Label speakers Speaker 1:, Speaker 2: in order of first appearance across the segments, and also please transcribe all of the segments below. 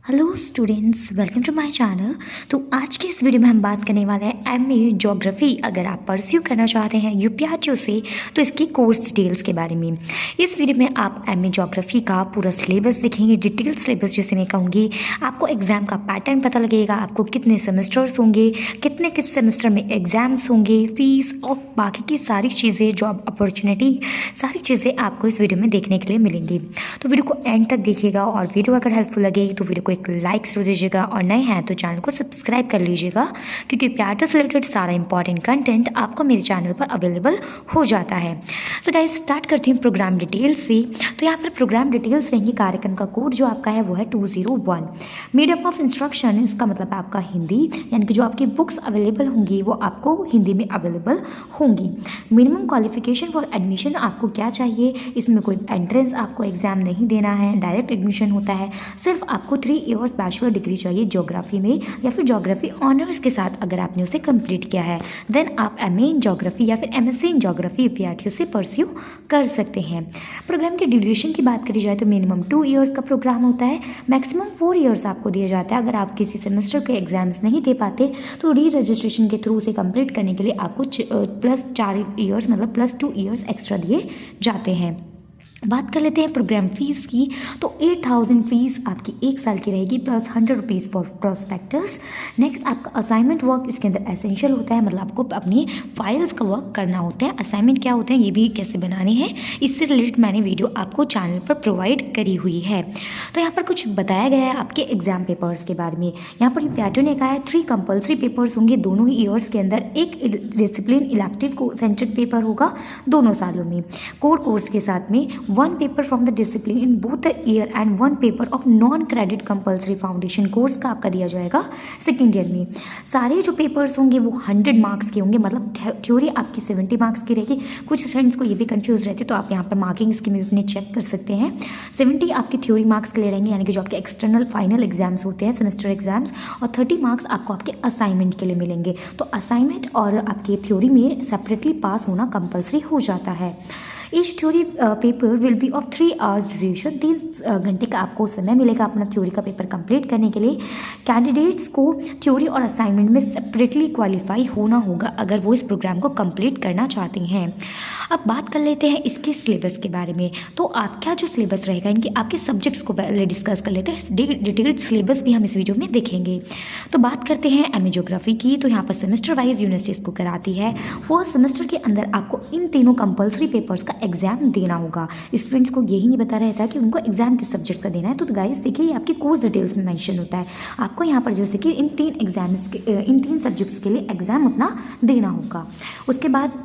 Speaker 1: Hello students, welcome to my channel. तो आज के इस वीडियो में हम बात करने वाले हैं एमए ज्योग्राफी। अगर आप परस्यू करना चाहते हैं यूपीआरटीयू से तो इसकी कोर्स डिटेल्स के बारे में इस वीडियो में आप एमए ज्योग्राफी का पूरा सिलेबस देखेंगे। डिटेल सिलेबस जिसे मैं कहूँगी, आपको एग्जाम का पैटर्न पता लगेगा, आपको कितने सेमेस्टर्स होंगे, किस सेमेस्टर में एग्जाम्स होंगे, फीस और बाकी की सारी चीज़ें, जॉब अपॉर्चुनिटी, सारी चीज़ें आपको इस वीडियो में देखने के लिए मिलेंगी। तो वीडियो को एंड तक देखिएगा और वीडियो अगर हेल्पफुल लगे तो वीडियो को एक लाइक जरूर दीजिएगा और नए हैं तो चैनल को सब्सक्राइब कर लीजिएगा, क्योंकि प्यार से रिलेटेड सारा इंपॉर्टेंट कंटेंट आपको मेरे चैनल पर अवेलेबल हो जाता है। सो गाइस, स्टार्ट करती हूँ प्रोग्राम डिटेल्स से। तो यहाँ पर प्रोग्राम डिटेल्स रहेंगी। कार्यक्रम का कोड जो आपका है वो है 201। मीडियम ऑफ इंस्ट्रक्शन, इसका मतलब आपका हिंदी, यानी कि जो आपकी बुक्स अवेलेबल होंगी वो आपको हिंदी में अवेलेबल होंगी। मिनिमम क्वालिफिकेशन फॉर एडमिशन, आपको क्या चाहिए, इसमें कोई एंट्रेंस आपको एग्जाम नहीं देना है, डायरेक्ट एडमिशन होता है। सिर्फ आपको 3 इयर्स बैचलर डिग्री चाहिए ज्योग्राफी में, या फिर ज्योग्राफी ऑनर्स के साथ अगर आपने उसे कंप्लीट किया है, देन आप एमए इन ज्योग्राफी या फिर एमएससी इन ज्योग्राफी यूपीआरटीयू से परस्यू कर सकते हैं। प्रोग्राम की ड्यूरेशन की बात करी जाए तो मिनिमम 2 इयर्स का प्रोग्राम होता है, मैक्सिमम 4 इयर्स आपको दिया जाता है। अगर आप किसी सेमेस्टर के एग्जाम्स नहीं दे पाते तो री रजिस्ट्रेशन के थ्रू उसे कंप्लीट करने के लिए आपको प्लस 4 इयर्स मतलब प्लस 2 इयर्स एक्स्ट्रा दिए जाते हैं। बात कर लेते हैं प्रोग्राम फीस की। तो 8000 फीस आपकी 1 साल की रहेगी, plus 100 rupees for prospectus. Next आपका असाइनमेंट वर्क इसके अंदर एसेंशियल होता है, मतलब आपको अपनी फाइल्स का वर्क करना होता है। असाइनमेंट क्या होते हैं, ये भी कैसे बनाने हैं, इससे रिलेटेड मैंने वीडियो आपको चैनल पर प्रोवाइड करी हुई है। तो यहाँ पर कुछ बताया गया है आपके एग्जाम पेपर्स के बारे में। यहाँ पर पैटर्न ने कहा है 3 कंपल्सरी पेपर्स होंगे दोनों ही ईयर्स के अंदर। एक डिसिप्लिन इलेक्टिव को सेंट्रेड पेपर होगा दोनों सालों में कोर कोर्स के साथ में। 1 paper from the discipline in both the year and 1 paper of non credit compulsory foundation course का आपका दिया जाएगा सेकेंड ईयर में। सारे जो पेपर्स होंगे वो 100 मार्क्स के होंगे, मतलब थ्योरी आपकी 70 मार्क्स की रहेगी। कुछ स्टूडेंट्स को ये भी कंफ्यूज रहती है, तो आप यहाँ पर मार्किंग स्कीम अपने चेक कर सकते हैं। 70 आपकी थ्योरी मार्क्स के लिए रहेंगे, यानी कि जो आपके एक्सटर्नल फाइनल एग्जाम्स होते हैं, सेमेस्टर एग्जाम्स, और 30 मार्क्स आपको आपके असाइनमेंट के लिए मिलेंगे। तो असाइनमेंट और आपके थ्योरी में सेपरेटली पास होना कंपल्सरी हो जाता है। Each theory paper will be of 3 hours duration. 3 घंटे का आपको समय मिलेगा अपना थ्योरी का पेपर कंप्लीट करने के लिए। कैंडिडेट्स को थ्योरी और असाइनमेंट में सेपरेटली क्वालिफाई होना होगा अगर वो इस प्रोग्राम को कंप्लीट करना चाहते हैं। अब बात कर लेते हैं इसके सिलेबस के बारे में। तो आपका जो सिलेबस रहेगा, इनके आपके सब्जेक्ट्स को पहले डिस्कस कर लेते हैं। डिटेल्ड सिलेबस भी हम इस वीडियो में देखेंगे। तो बात करते हैं एमए ज्योग्राफी की। तो यहाँ पर सेमेस्टर वाइज यूनिवर्सिटी इसको कराती है। फर्स्ट सेमेस्टर के अंदर आपको इन तीनों कंपल्सरी पेपर्स का एग्जाम देना होगा। स्टूडेंट्स को यही नहीं बता रहता कि उनको एग्जाम किस सब्जेक्ट का देना है। तो गाइस देखिए, ये आपकी कोर्स डिटेल्स में मेंशन होता है। आपको यहाँ पर जैसे कि इन 3 सब्जेक्ट्स के लिए एग्जाम अपना देना होगा। उसके बाद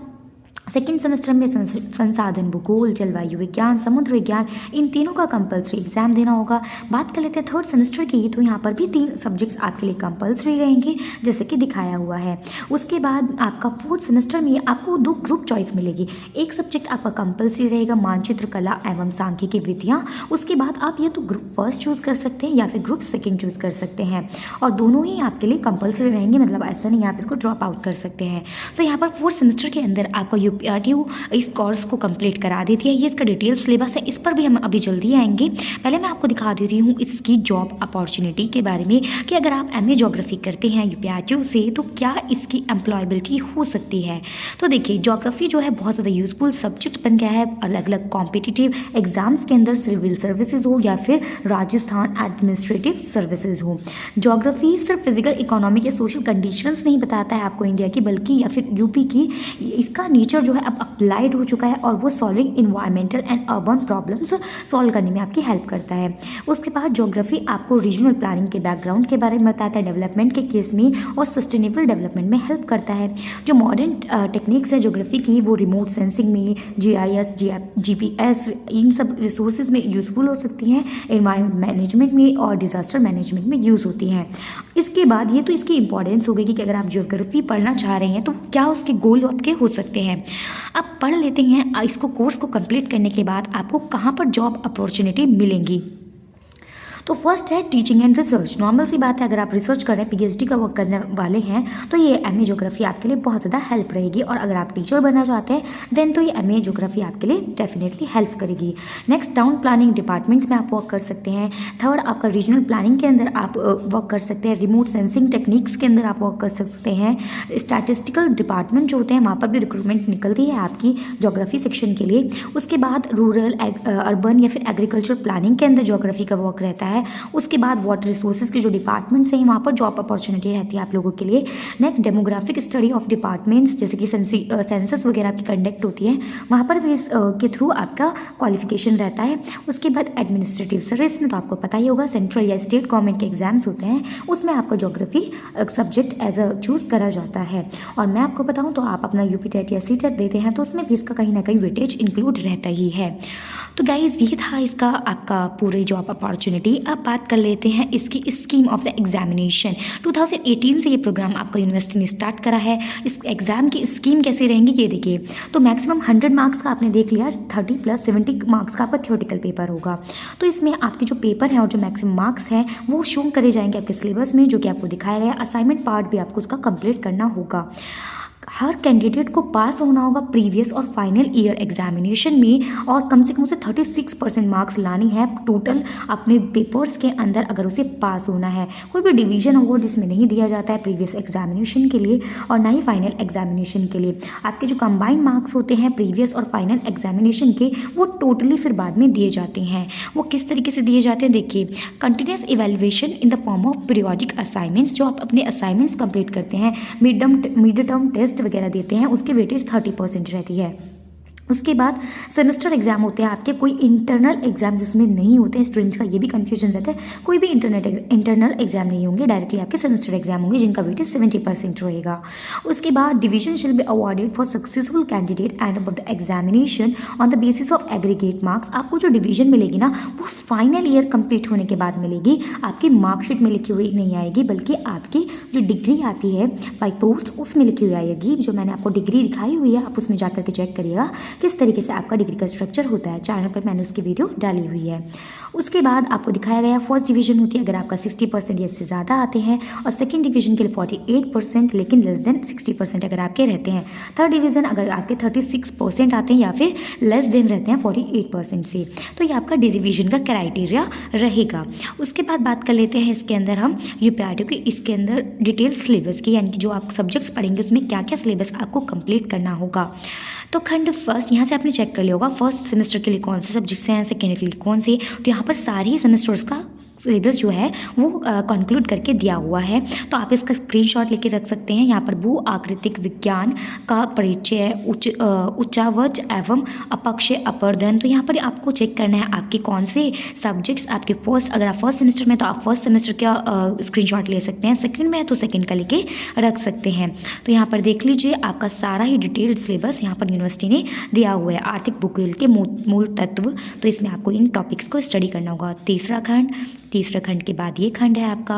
Speaker 1: सेकेंड सेमेस्टर में संसाधन, भूगोल, जलवायु विज्ञान, समुद्र विज्ञान, इन तीनों का कंपल्सरी एग्जाम देना होगा। बात कर लेते हैं थर्ड सेमेस्टर की। तो यहाँ पर भी 3 सब्जेक्ट्स आपके लिए कंपल्सरी रहेंगे, जैसे कि दिखाया हुआ है। उसके बाद आपका फोर्थ सेमेस्टर में आपको 2 ग्रुप चॉइस मिलेगी। एक सब्जेक्ट आपका कंपल्सरी रहेगा, मानचित्र कला एवं सांख्यिकी विधियाँ। उसके बाद आप ये तो ग्रुप फर्स्ट चूज़ कर सकते हैं या फिर ग्रुप सेकेंड चूज़ कर सकते हैं, और दोनों ही आपके लिए कंपल्सरी रहेंगे, मतलब ऐसा नहीं आप इसको ड्रॉप आउट कर सकते हैं। तो यहाँ पर फोर्थ सेमेस्टर के अंदर आपका यूपीआरटीयू इस कोर्स को कंप्लीट करा देती है। ये इसका डिटेल सिलेबस है, इस पर भी हम अभी जल्दी आएंगे। पहले मैं आपको दिखा देती हूँ इसकी जॉब अपॉर्चुनिटी के बारे में, कि अगर आप एमए ज्योग्राफी करते हैं यूपीआरटीयू से तो क्या इसकी एम्प्लॉयबिलिटी हो सकती है। तो देखिए, ज्योग्राफी जो है बहुत ज़्यादा यूजफुल सब्जेक्ट बन गया है। अलग अलग कॉम्पिटिटिव एग्जाम्स के अंदर सिविल सर्विसेज हो या फिर राजस्थान एडमिनिस्ट्रेटिव सर्विसेज हो, ज्योग्राफी सिर्फ फिजिकल, इकोनॉमिक या सोशल कंडीशंस नहीं बताता है आपको इंडिया की, बल्कि या फिर यूपी की। इसका नेचर जो है अब अप्लाइड हो चुका है और वो solving environmental and urban problems solve करने में आपकी हेल्प करता है। उसके बाद ज्योग्राफी आपको रीजनल प्लानिंग के बैकग्राउंड के बारे में बताता है, डेवलपमेंट के केस में और सस्टेनेबल डेवलपमेंट में हेल्प करता है। जो मॉडर्न टेक्निक्स है ज्योग्राफी की, वो रिमोट सेंसिंग में, जीआईएस, जीपीएस, इन सब रिसोर्सेज में यूज़फुल हो सकती हैं। एनवायरमेंट मैनेजमेंट में और डिजास्टर मैनेजमेंट में यूज़ होती हैं। इसके बाद ये तो इसकी इंपॉर्टेंस हो गई कि अगर आप ज्योग्राफी पढ़ना चाह रहे हैं तो क्या उसके गोल आपके हो सकते हैं। अब पढ़ लेते हैं इसको। कोर्स को कंप्लीट करने के बाद आपको कहाँ पर जॉब अपॉर्चुनिटी मिलेंगी। तो फर्स्ट है टीचिंग एंड रिसर्च। नॉर्मल सी बात है, अगर आप रिसर्च कर रहे हैं, पीएचडी का वर्क करने वाले हैं, तो ये एमए ज्योग्राफी आपके लिए बहुत ज़्यादा हेल्प रहेगी। और अगर आप टीचर बनना चाहते हैं देन तो ये एमए ज्योग्राफी आपके लिए डेफिनेटली हेल्प करेगी। नेक्स्ट, टाउन प्लानिंग डिपार्टमेंट्स में आप वर्क कर सकते हैं। थर्ड, आपका रीजनल प्लानिंग के अंदर आप वर्क कर सकते हैं। रिमोट सेंसिंग टेक्निक्स के अंदर आप वर्क कर सकते हैं। स्टैटिस्टिकल डिपार्टमेंट जो होते हैं वहाँ पर भी रिक्रूटमेंट निकलती है आपकी ज्योग्राफी सेक्शन के लिए। उसके बाद रूरल, अर्बन या फिर एग्रीकल्चर प्लानिंग के अंदर ज्योग्राफी का वर्क रहता है। उसके बाद वाटर रिसोर्सेज के जो डिपार्टमेंट्स हैं वहाँ पर जॉब अपॉर्चुनिटी रहती है आप लोगों के लिए। Next, demographic study of departments, जैसे कि सेंसस वगैरह की कंडक्ट होती है, वहाँ पर भी के थ्रू आपका क्वालिफिकेशन रहता है। उसके बाद एडमिनिस्ट्रेटिव सर्विस में तो आपको पता ही होगा, सेंट्रल या स्टेट गवर्नमेंट के एग्जाम्स होते हैं, उसमें आपका geography subject as a choose करा जाता है। और मैं आपको बताऊँ तो आप अपना यूपी टेट या सीटेट देते हैं तो उसमें भी इसका कहीं ना कहीं वेटेज इंक्लूड रहता ही है। तो गाइज ये था इसका आपका पूरे जॉब अपॉर्चुनिटी। अब बात कर लेते हैं इसकी स्कीम ऑफ द एग्जामिनेशन। 2018 से ये प्रोग्राम आपका यूनिवर्सिटी ने स्टार्ट करा है। इस एग्ज़ाम की स्कीम कैसे रहेंगी ये देखिए। तो मैक्सिमम 100 मार्क्स का आपने देख लिया, 30 + 70 मार्क्स का आपका थ्योरेटिकल पेपर होगा। तो इसमें आपके जो पेपर हैं और जो मैक्सिमम मार्क्स हैं वो शो करे जाएंगे आपके सिलेबस में, जो कि आपको दिखाया गया। असाइनमेंट पार्ट भी आपको उसका कंप्लीट करना होगा। हर कैंडिडेट को पास होना होगा प्रीवियस और फाइनल ईयर एग्जामिनेशन में, और कम से कम उसे 36% मार्क्स लानी है टोटल अपने पेपर्स के अंदर अगर उसे पास होना है। कोई भी डिवीजन अवार्ड इसमें नहीं दिया जाता है प्रीवियस एग्जामिनेशन के लिए और ना ही फाइनल एग्जामिनेशन के लिए। आपके जो कंबाइंड मार्क्स होते हैं प्रीवियस और फाइनल एग्जामिनेशन के, वो टोटली फिर बाद में दिए जाते हैं। वो किस तरीके से दिए जाते हैं देखिए। Continuous evaluation in the form of periodic assignments, जो आप अपने असाइनमेंट्स कंप्लीट करते हैं, मिड टर्म टेस्ट वगैरह देते हैं, उसकी वेटेज 30% रहती है। उसके बाद सेमेस्टर एग्जाम होते हैं आपके, कोई इंटरनल एग्जाम जिसमें नहीं होते हैं। स्टूडेंट्स का ये भी कंफ्यूजन रहता है, कोई भी इंटरनल एग्जाम नहीं होंगे, डायरेक्टली आपके सेमेस्टर एग्जाम होंगे जिनका वेटेज 70% रहेगा। उसके बाद डिवीजन शिल be awarded for successful candidate and about the examination on the basis of aggregate marks. आपको जो डिवीजन मिलेगी ना वो फाइनल ईयर कंप्लीट होने के बाद मिलेगी, आपकी मार्कशीट में लिखी हुई नहीं आएगी, बल्कि आपकी जो डिग्री आती है बाई पोस्ट उसमें लिखी हुई आएगी। जो मैंने आपको डिग्री दिखाई हुई है आप उसमें जाकर के चेक करिएगा किस तरीके से आपका डिग्री का स्ट्रक्चर होता है। चैनल पर मैंने उसकी वीडियो डाली हुई है। उसके बाद आपको दिखाया गया फर्स्ट डिवीजन होती है अगर आपका 60% या इससे ज़्यादा आते हैं, और सेकंड डिवीजन के लिए 48% लेकिन लेस देन 60% अगर आपके रहते हैं। थर्ड डिवीजन अगर आपके 36% आते हैं या फिर लेस देन रहते हैं 48% से, तो ये आपका डिवीजन का क्राइटेरिया रहेगा। उसके बाद बात कर लेते हैं इसके अंदर हम यूपीआरटी की, इसके अंदर डिटेल सिलेबस की, यानी कि जो आप सब्जेक्ट्स पढ़ेंगे उसमें क्या क्या सिलेबस आपको कंप्लीट करना होगा। तो खंड फर्स्ट यहाँ से आपने चेक कर लिया होगा फर्स्ट सेमेस्टर के लिए कौन से सब्जेक्ट्स हैं, सेकेंड के लिए कौन से। तो यहाँ पर सारी सेमेस्टर्स का सिलेबस जो है वो कंक्लूड करके दिया हुआ है, तो आप इसका स्क्रीनशॉट लेके रख सकते हैं। यहाँ पर भू आकृतिक विज्ञान का परिचय, उच्चावच एवं अपक्षय अपर्दन, तो यहाँ पर आपको चेक करना है आपके कौन से सब्जेक्ट्स आपके फर्स्ट, अगर आप फर्स्ट सेमेस्टर में तो आप फर्स्ट सेमेस्टर का स्क्रीनशॉट ले सकते हैं, सेकंड में है तो सेकंड का लेके रख सकते हैं। तो यहाँ पर देख लीजिए आपका सारा ही डिटेल्ड सिलेबस यहाँ पर यूनिवर्सिटी ने दिया हुआ है। आर्थिक भूगोल के मूल तत्व, तो इसमें आपको इन टॉपिक्स को स्टडी करना होगा। तीसरा खंड के बाद ये खंड है आपका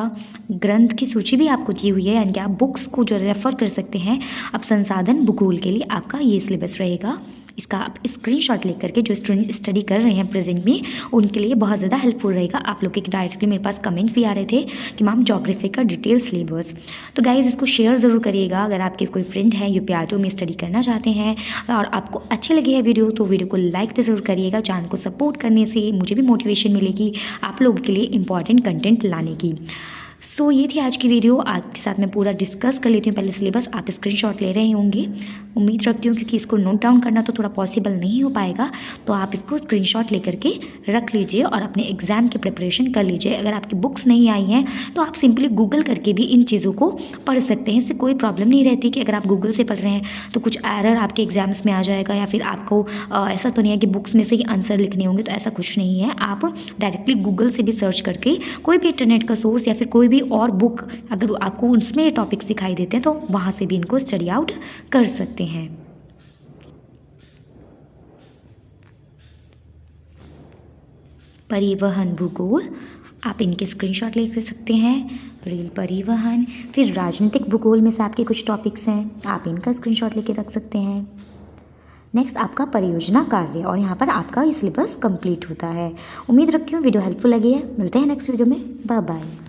Speaker 1: ग्रंथ की सूची भी आपको दी हुई है, यानी कि आप बुक्स को जो रेफर कर सकते हैं। अब संसाधन भूगोल के लिए आपका ये सिलेबस रहेगा, इसका आप स्क्रीनशॉट लेकर के जो स्टूडेंट स्टडी कर रहे हैं प्रेजेंट में उनके लिए बहुत ज़्यादा हेल्पफुल रहेगा। आप लोग के डायरेक्टली मेरे पास कमेंट्स भी आ रहे थे कि मैम ज्योग्राफी का डिटेल सिलेबस, तो गाइज इसको शेयर ज़रूर करिएगा। अगर आपके कोई फ्रेंड है यूपीआरटी में स्टडी करना चाहते हैं और आपको अच्छी लगी है वीडियो, तो वीडियो को लाइक भी ज़रूर करिएगा। चैनल को सपोर्ट करने से मुझे भी मोटिवेशन मिलेगी आप लोगों के लिए इंपॉर्टेंट कंटेंट लाने की। सो ये थी आज की वीडियो, आपके साथ मैं पूरा डिस्कस कर लेती हूँ। पहले सिलेबस आप स्क्रीनशॉट ले रहे होंगे, उम्मीद रखती हूँ, क्योंकि इसको नोट डाउन करना तो थोड़ा पॉसिबल नहीं हो पाएगा, तो आप इसको स्क्रीनशॉट लेकर के रख लीजिए और अपने एग्ज़ाम की प्रिपरेशन कर लीजिए। अगर आपकी बुक्स नहीं आई हैं तो आप सिंपली गूगल करके भी इन चीज़ों को पढ़ सकते हैं। इससे कोई प्रॉब्लम नहीं रहती कि अगर आप गूगल से पढ़ रहे हैं तो कुछ एरर आपके एग्जाम्स में आ जाएगा, या फिर आपको ऐसा तो नहीं है कि बुक्स में से ही आंसर लिखने होंगे, तो ऐसा कुछ नहीं है। आप डायरेक्टली गूगल से भी सर्च करके कोई भी इंटरनेट का सोर्स या फिर कोई भी और बुक अगर आपको उसमें टॉपिक्स दिखाई देते हैं तो वहाँ से भी इनको स्टडी आउट कर सकते हैं। परिवहन भूगोल आप इनके स्क्रीनशॉट ले सकते हैं। रेल परिवहन, फिर राजनीतिक भूगोल में से आपके कुछ टॉपिक्स हैं, आप इनका स्क्रीनशॉट लेके रख सकते हैं। नेक्स्ट आपका परियोजना कार्य, और यहाँ पर आपका ये सिलेबस कंप्लीट होता है। उम्मीद रखती हूँ वीडियो हेल्पफुल लगी है। मिलते हैं नेक्स्ट वीडियो में। Bye bye.